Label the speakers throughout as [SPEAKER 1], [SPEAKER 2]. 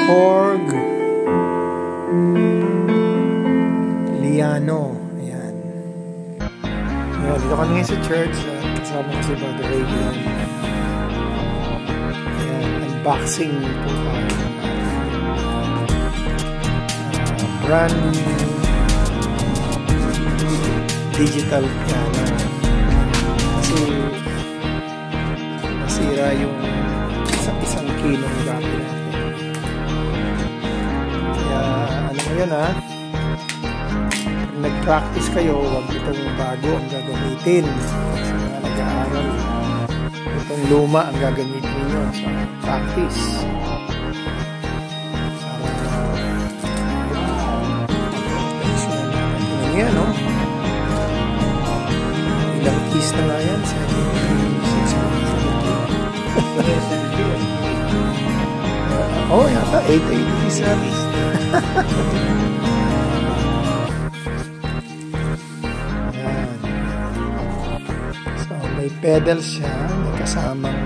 [SPEAKER 1] Korg Liano. Ayan. Ayan, dito kami ngayon sa church. Kasama ko si Brother Raylan. Ayan, unboxing po tayo. Brand new digital piano. Kasi nasira yung isang kilong gamit natin. Kaya ano mo yun, ha? Pag nag-practice kayo, huwag itong bago ang gagamitin. Sa mga nag-aaral, itong luma ang gagamitin ninyo sa practice. Ano yan, no? Ilang keys na nga yan? 7, 6, 7, 8. Oh, yata 8 keys at least. Ayan. So, may pedal siya. May kasamang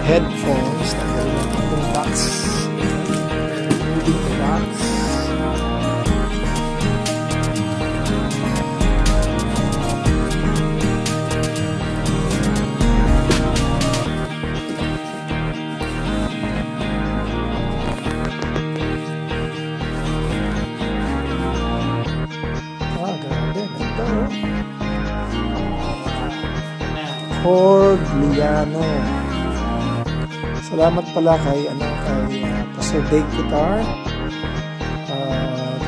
[SPEAKER 1] headphones. Tanggalin itong box. Removing the box. Korg Liano. Salamat pala kay Pastor Dave Guitar,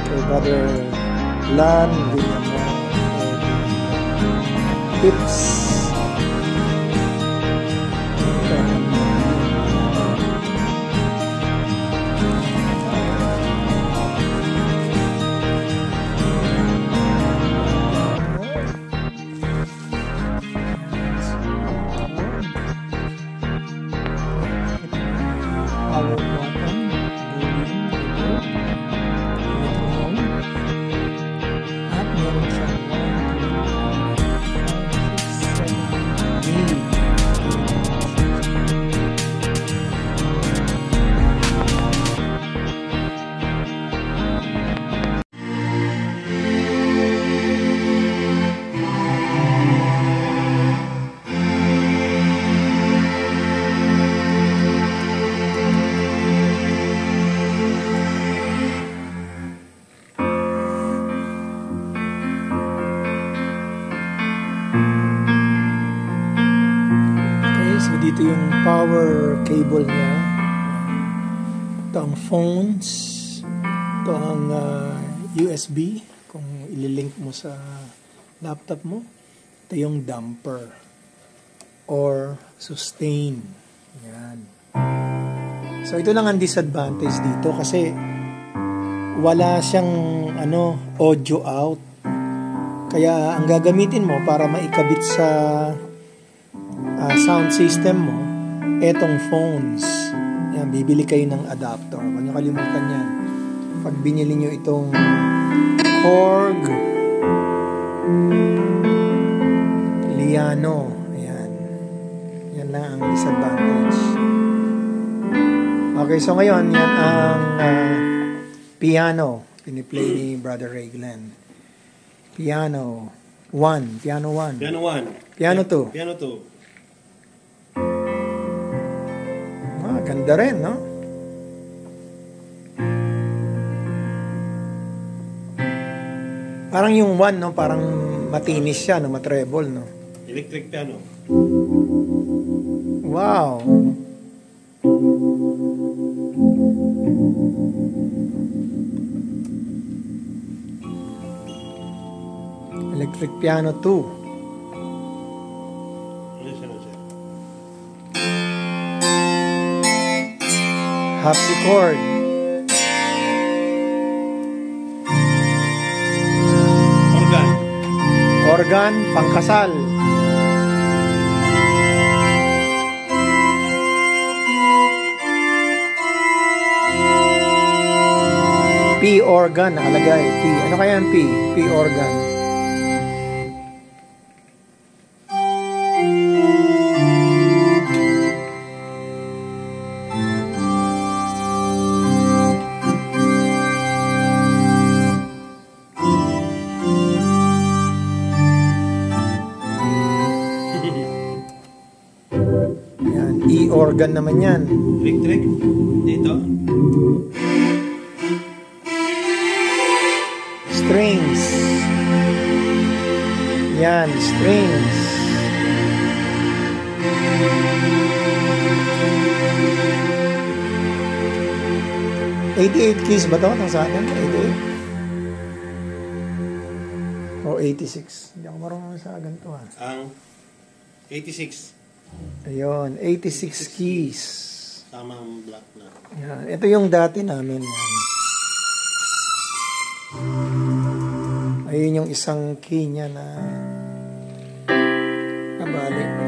[SPEAKER 1] kay Brother Lan Villamor, tips. Dito yung power cable niya. Ito ang phones. Ito ang USB kung ililink mo sa laptop mo. Ito yung damper or sustain. Yan. So ito lang ang disadvantage dito kasi wala siyang audio out. Kaya ang gagamitin mo para maikabit sa sound system mo, etong phones. Yan, bibili kayo ng adapter. Huwag nyo kalimutan yan. Pag binili nyo itong Korg Liano. Ayan. Yan lang ang disadvantage. Okay, so ngayon, yan ang piano. Piniplay ni Brother Raylan. Piano 1. Piano 1.
[SPEAKER 2] Piano 1.
[SPEAKER 1] Piano 2.
[SPEAKER 2] Piano 2.
[SPEAKER 1] Ganda rin, no? Parang yung 1, no? Parang matinis siya, no? Matreble, no?
[SPEAKER 2] Electric piano.
[SPEAKER 1] Wow! Electric piano 2. Harpsichord. Organ, pangkasal. P organ nakalagay. P. Ano kaya ang P? P organ. organ naman yan.
[SPEAKER 2] Electric? Dito?
[SPEAKER 1] Strings. Yan, strings. $88 keys ba ito? Nang sa atin? 88? O 86? Hindi ako marunong sa ganito ha.
[SPEAKER 2] Ang 86.
[SPEAKER 1] Ayun, 86 keys.
[SPEAKER 2] Tama ang black na.
[SPEAKER 1] Yan. Ito yung dati namin. Yan. Ayun yung isang key niya na nabalik.